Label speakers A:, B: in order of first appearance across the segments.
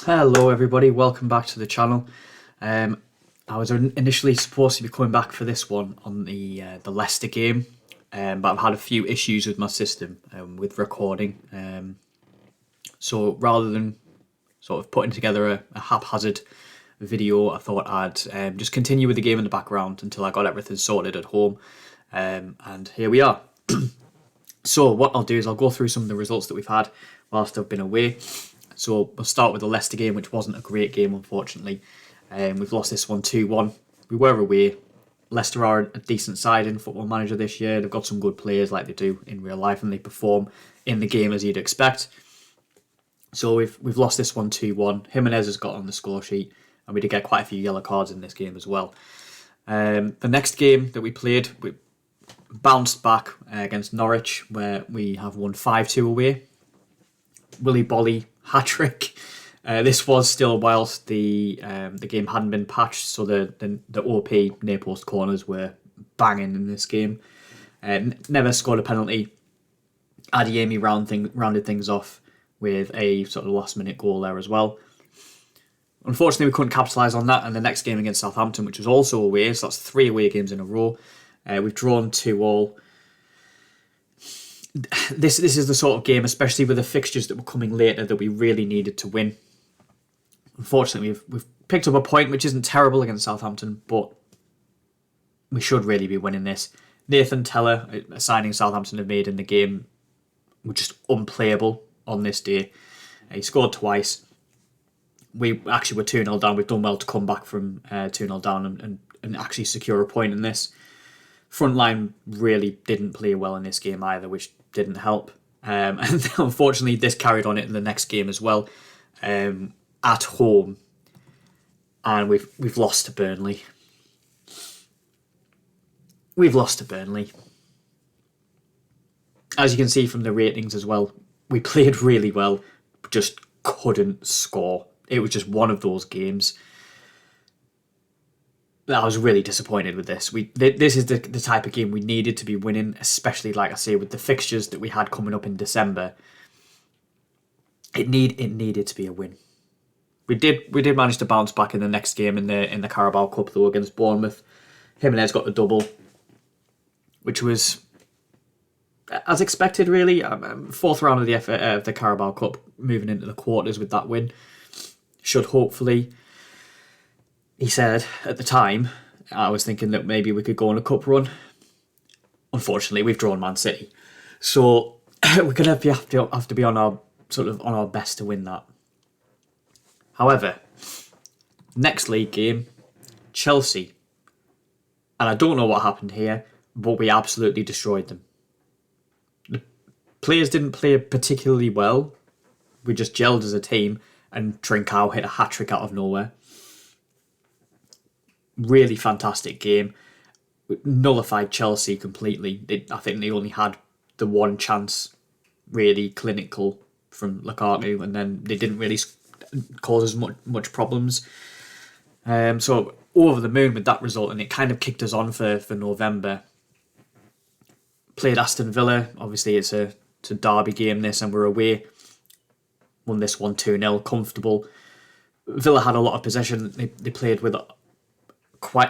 A: Hello everybody, welcome back to the channel. I was initially supposed to be coming back for this one on the Leicester game, but I've had a few issues with my system with recording. So rather than sort of putting together a haphazard video, I thought I'd just continue with the game in the background until I got everything sorted at home. And here we are. So what I'll do is I'll go through some of the results that we've had whilst I've been away. So we'll start with the Leicester game, which wasn't a great game, unfortunately. We've lost this one 2-1. We were away. Leicester are a decent side in Football Manager this year. They've got some good players like they do in real life, and they perform in the game as you'd expect. So we've lost this one 2-1. Jimenez has got on the score sheet, and we did get quite a few yellow cards in this game as well. The next game that we played, we bounced back against Norwich, where we have won 5-2 away. Willy Bolly hat-trick. This was still whilst the game hadn't been patched, so the OP near post corners were banging in this game. Never scored a penalty. Adeyemi rounded things off with a sort of last minute goal there as well. Unfortunately, we couldn't capitalise on that, and the next game against Southampton, which was also away, so that's 3 away games in a row. We've drawn 2-2. This is the sort of game, especially with the fixtures that were coming later, that we really needed to win. Unfortunately, we've picked up a point, which isn't terrible against Southampton, but we should really be winning this. Nathan Teller, a signing Southampton have made in the game, were just unplayable on this day. He scored twice. We actually were 2-0 down. We've done well to come back from 2-0 down and actually secure a point in this. Front line really didn't play well in this game either, which didn't help. And unfortunately, this carried on in the next game as well, at home, and we've lost to Burnley. We've lost to Burnley. As you can see from the ratings as well, we played really well, but just couldn't score. It was just one of those games. I was really disappointed with this. This is the type of game we needed to be winning, especially, like I say, with the fixtures that we had coming up in December. It needed to be a win. We did manage to bounce back in the next game in the Carabao Cup though against Bournemouth. Jimenez got the double, which was as expected really. Fourth round of the Carabao Cup, moving into the quarters with that win, should hopefully. He said at the time, I was thinking that maybe we could go on a cup run. Unfortunately, we've drawn Man City, so we're gonna have to be on our best to win that. However, next league game, Chelsea, and I don't know what happened here, but we absolutely destroyed them. The players didn't play particularly well. We just gelled as a team, and Trincao hit a hat-trick out of nowhere. Really fantastic game. Nullified Chelsea completely. I think they only had the one chance, really clinical, from Lukaku, and then they didn't really cause us much problems. So over the moon with that result, and it kind of kicked us on for November. Played Aston Villa. Obviously, it's a derby game this, and we're away. Won this one 2-0, comfortable. Villa had a lot of possession. They played with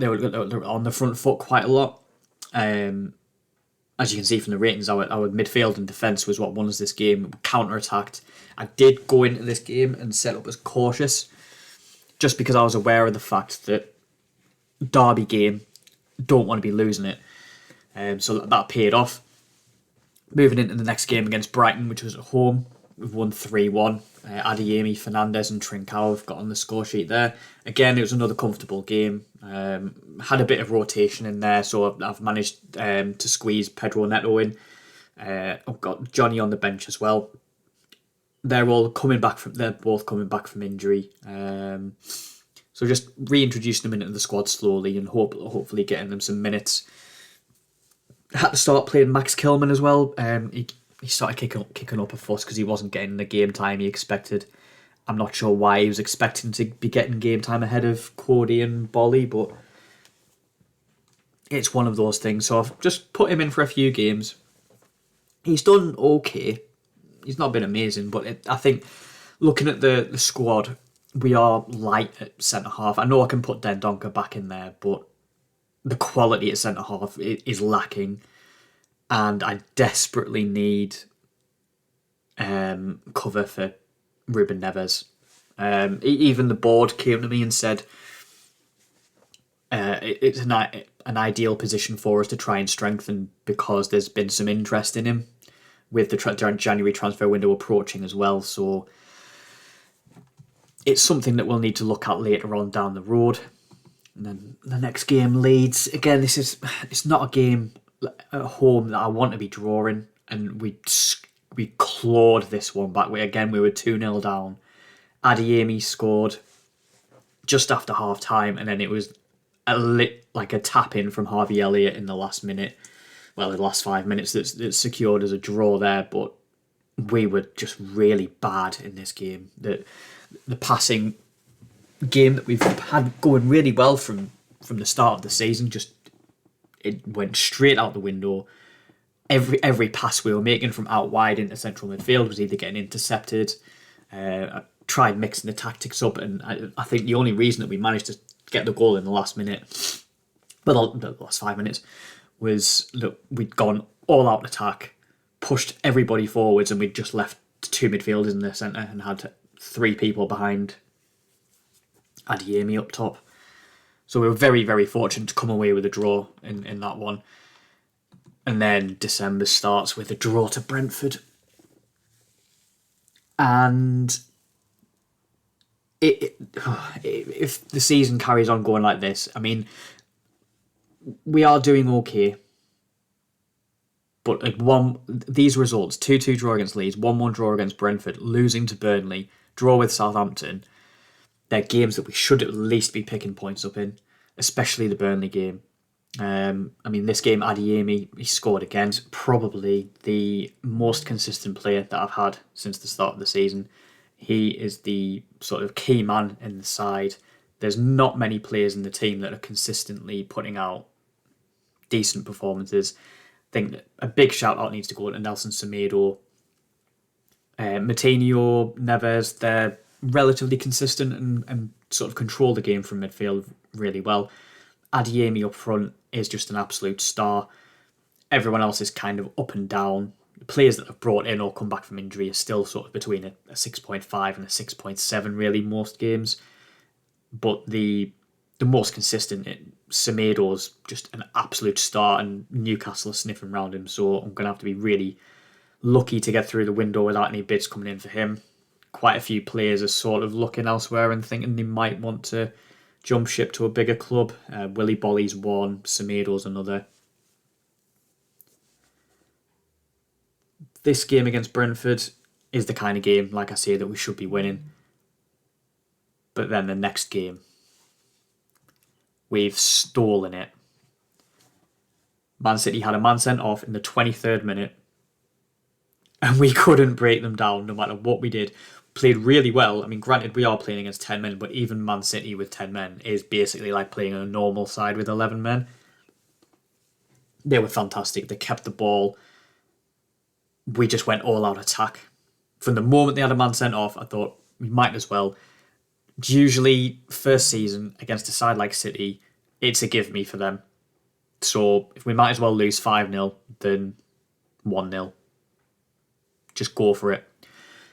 A: they were on the front foot quite a lot. As you can see from the ratings, our midfield and defence was what won us this game. We counter-attacked. I did go into this game and set up as cautious, just because I was aware of the fact that derby game, don't want to be losing it. So that paid off. Moving into the next game against Brighton, which was at home, we've won 3-1. Adeyemi, Fernandez and Trincao have got on the score sheet there. Again, it was another comfortable game. Had a bit of rotation in there, so I've managed to squeeze Pedro Neto in. I've got Johnny on the bench as well. They're both coming back from injury. So just reintroducing them into the squad slowly and hopefully getting them some minutes. Had to start playing Max Kilman as well. He started kicking up a fuss because he wasn't getting the game time he expected. I'm not sure why he was expecting to be getting game time ahead of Cody and Bolly, but it's one of those things. So I've just put him in for a few games. He's done okay. He's not been amazing, but I think looking at the squad, we are light at centre half. I know I can put Dendonka back in there, but the quality at centre half is lacking, and I desperately need cover for Ruben Neves. Even the board came to me and said it's an ideal position for us to try and strengthen because there's been some interest in him with the January transfer window approaching as well. So it's something that we'll need to look at later on down the road. And then the next game, Leeds. Again, it's not a game at home that I want to be drawing, and we clawed this one back. We were 2-0 down. Adeyemi scored just after half time, and then it was a tap in from Harvey Elliott in the last minute. Well, the last 5 minutes that's secured as a draw there, but we were just really bad in this game. The passing game that we've had going really well from the start of the season, just it went straight out the window. Every pass we were making from out wide into central midfield was either getting intercepted. I tried mixing the tactics up, and I think the only reason that we managed to get the goal in the last minute, well, the last 5 minutes, was that we'd gone all out attack, pushed everybody forwards, and we'd just left 2 midfielders in the centre and had 3 people behind Adeyemi up top. So we were very, very fortunate to come away with a draw in that one. And then December starts with a draw to Brentford. And if the season carries on going like this, I mean, we are doing okay. But these results, 2-2 draw against Leeds, 1-1 draw against Brentford, losing to Burnley, draw with Southampton, they're games that we should at least be picking points up in, especially the Burnley game. This game, Adeyemi, he scored again. Probably the most consistent player that I've had since the start of the season. He is the sort of key man in the side. There's not many players in the team that are consistently putting out decent performances. I think that a big shout out needs to go to Nelson Semedo. Matinho, Neves, they're relatively consistent and sort of control the game from midfield really well. Adeyemi up front is just an absolute star. Everyone else is kind of up and down. The players that have brought in or come back from injury are still sort of between a 6.5 and a 6.7 really most games. But the most consistent, Semedo's just an absolute star, and Newcastle are sniffing around him, so I'm going to have to be really lucky to get through the window without any bids coming in for him. Quite a few players are sort of looking elsewhere and thinking they might want to jump ship to a bigger club. Willy Bolly's one, Semedo's another. This game against Brentford is the kind of game, like I say, that we should be winning. But then the next game, we've stolen it. Man City had a man sent off in the 23rd minute, and we couldn't break them down no matter what we did. Played really well. I mean, granted, we are playing against 10 men, but even Man City with 10 men is basically like playing a normal side with 11 men. They were fantastic. They kept the ball. We just went all out attack. From the moment they had a man sent off, I thought we might as well. Usually, first season against a side like City, it's a give me for them. So if we might as well lose 5-0 than 1-0. Just go for it.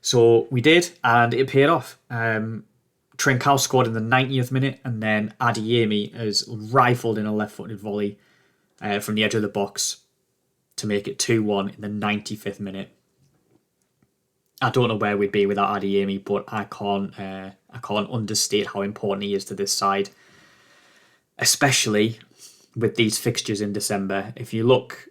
A: So we did, and it paid off. Trincao scored in the 90th minute, and then Adeyemi has rifled in a left-footed volley from the edge of the box to make it 2-1 in the 95th minute. I don't know where we'd be without Adeyemi, but I can't understate how important he is to this side, especially with these fixtures in December. If you look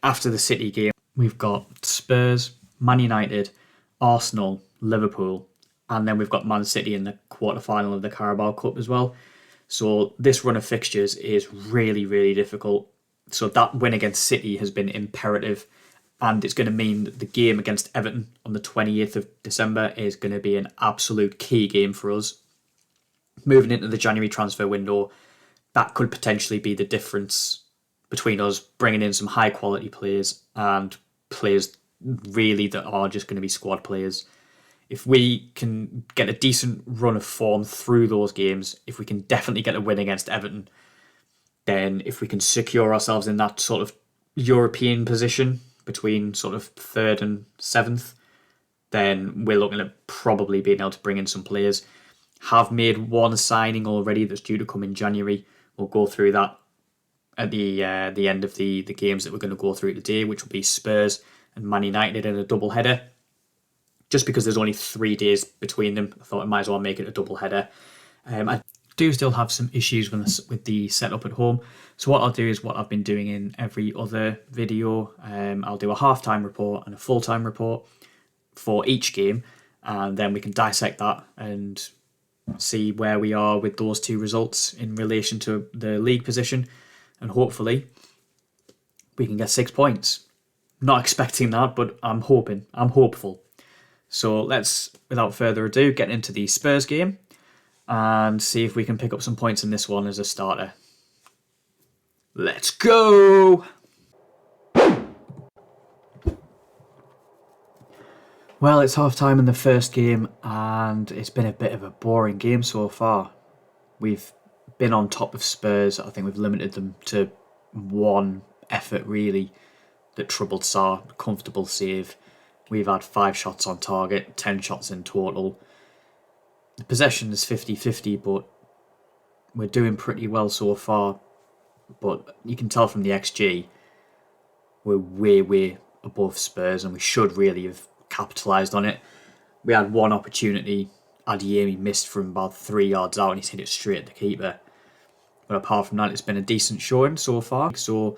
A: after the City game, we've got Spurs, Man United, Arsenal, Liverpool, and then we've got Man City in the quarter-final of the Carabao Cup as well. So this run of fixtures is really, really difficult. So that win against City has been imperative, and it's going to mean that the game against Everton on the 28th of December is going to be an absolute key game for us. Moving into the January transfer window, that could potentially be the difference between us bringing in some high-quality players and players really that are just going to be squad players. If we can get a decent run of form through those games, if we can definitely get a win against Everton, then if we can secure ourselves in that sort of European position between sort of 3rd and 7th, then we're looking at probably being able to bring in some players. Have made one signing already that's due to come in January. We'll go through that at the end of the games that we're going to go through today, which will be Spurs and Man United in a double header. Just because there's only 3 days between them, I thought I might as well make it a double header. I do still have some issues with the setup at home. So what I'll do is what I've been doing in every other video. I'll do a half-time report and a full-time report for each game, and then we can dissect that and see where we are with those 2 results in relation to the league position, and hopefully we can get 6 points. Not expecting that, but I'm hopeful. So let's, without further ado, get into the Spurs game and see if we can pick up some points in this one as a starter. Let's go! Well, it's half-time in the first game, and it's been a bit of a boring game so far. We've been on top of Spurs. I think we've limited them to one effort, really, that troubled Sarr. Comfortable save. We've had 5 shots on target, 10 shots in total. The possession is 50-50, but we're doing pretty well so far. But you can tell from the XG, we're way above Spurs, and we should really have capitalised on it. We had one opportunity. Adeyemi missed from about 3 yards out, and he's hit it straight at the keeper. But apart from that, it's been a decent showing so far. So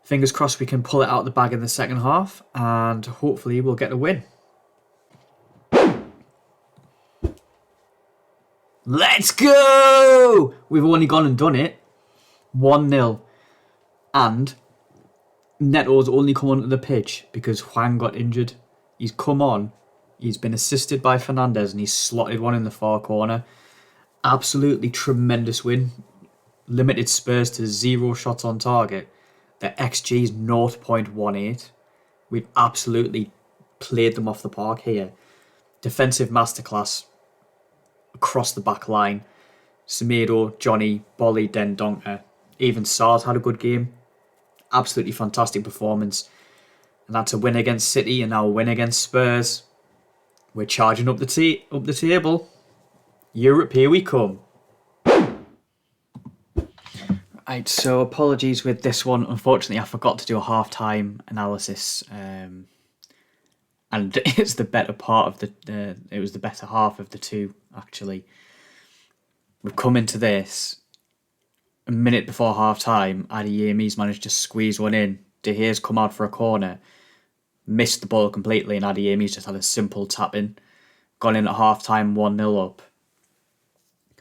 A: fingers crossed we can pull it out of the bag in the second half, and hopefully we'll get a win. Let's go! We've only gone and done it. 1-0. And Neto's only come onto the pitch because Hwang got injured. He's come on. He's been assisted by Fernandes, and he's slotted one in the far corner. Absolutely tremendous win. Limited Spurs to 0 shots on target. Their XG is 0.18. We've absolutely played them off the park here. Defensive masterclass across the back line. Semedo, Johnny, Bolly, Dendoncker. Even Sarr's had a good game. Absolutely fantastic performance. And that's a win against City and now a win against Spurs. We're charging up the table. Europe, here we come. Right, so apologies with this one. Unfortunately, I forgot to do a half-time analysis. And it's the better part of it was the better half of the 2, actually. We've come into this. A minute before half-time, Adeyemi's managed to squeeze one in. De Gea's come out for a corner. Missed the ball completely, and Adeyemi's just had a simple tap-in. Gone in at half-time, 1-0 up.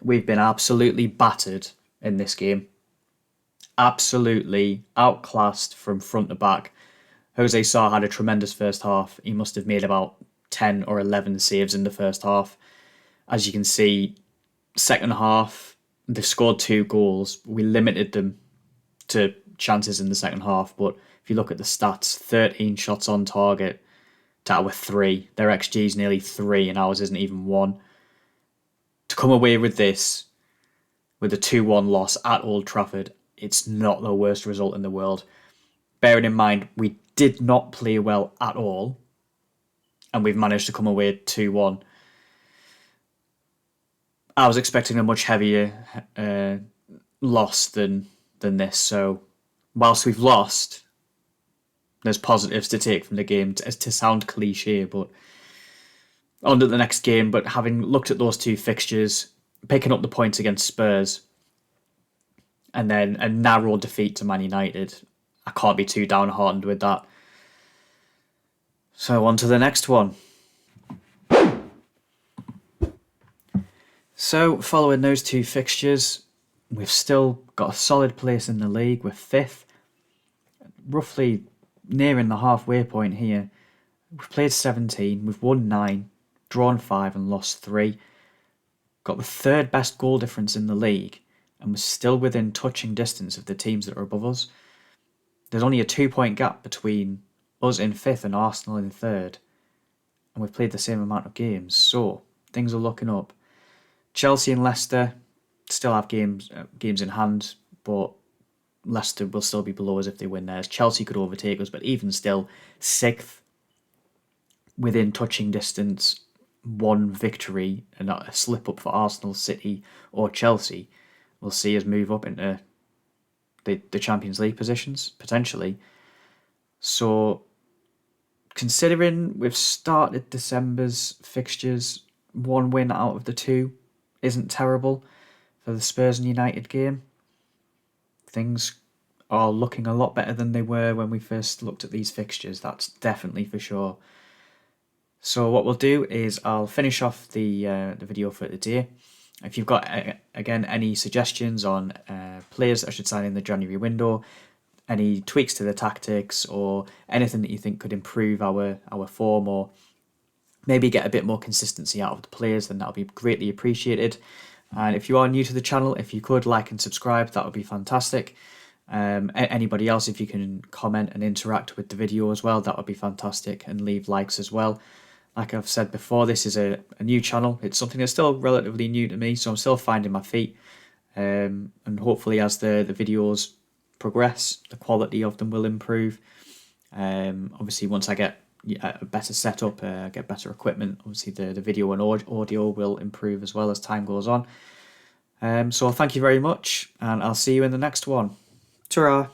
A: We've been absolutely battered in this game. Absolutely outclassed from front to back. Jose Sarr had a tremendous first half. He must have made about 10 or 11 saves in the first half. As you can see, second half, they scored 2 goals. We limited them to chances in the second half, but if you look at the stats, 13 shots on target to our 3. Their XG is nearly 3 and ours isn't even 1. To come away with this, with a 2-1 loss at Old Trafford, it's not the worst result in the world. Bearing in mind, we did not play well at all, and we've managed to come away 2-1. I was expecting a much heavier loss than this, so whilst we've lost, there's positives to take from the game, to sound cliche, but on to the next game. But having looked at those 2 fixtures, picking up the points against Spurs, and then a narrow defeat to Man United, I can't be too downhearted with that. So on to the next one. So following those 2 fixtures, we've still got a solid place in the league. We're 5th, roughly nearing the halfway point here. We've played 17, we've won 9, drawn 5 and lost 3. Got the 3rd best goal difference in the league, and we're still within touching distance of the teams that are above us. There's only a 2-point gap between us in 5th and Arsenal in 3rd. and we've played the same amount of games, so things are looking up. Chelsea and Leicester still have games in hand, but Leicester will still be below us if they win theirs. Chelsea could overtake us, but even still, 6th, within touching distance, one victory and not a slip up for Arsenal, City or Chelsea will see us move up into the Champions League positions, potentially. So, considering we've started December's fixtures, 1 win out of the 2 isn't terrible for the Spurs and United game. Things are looking a lot better than they were when we first looked at these fixtures, that's definitely for sure. So what we'll do is I'll finish off the video for today. If you've got, again, any suggestions on players that I should sign in the January window, any tweaks to the tactics, or anything that you think could improve our form, or maybe get a bit more consistency out of the players, then that'll be greatly appreciated. And if you are new to the channel, if you could like and subscribe, that would be fantastic. Anybody else, if you can comment and interact with the video as well, that would be fantastic, and leave likes as well. Like I've said before, this is a new channel. It's something that's still relatively new to me, so I'm still finding my feet. And hopefully as the videos progress, the quality of them will improve. Obviously, once I get a better setup, get better equipment, obviously the video and audio will improve as well as time goes on. So thank you very much, and I'll see you in the next one. Ta-ra!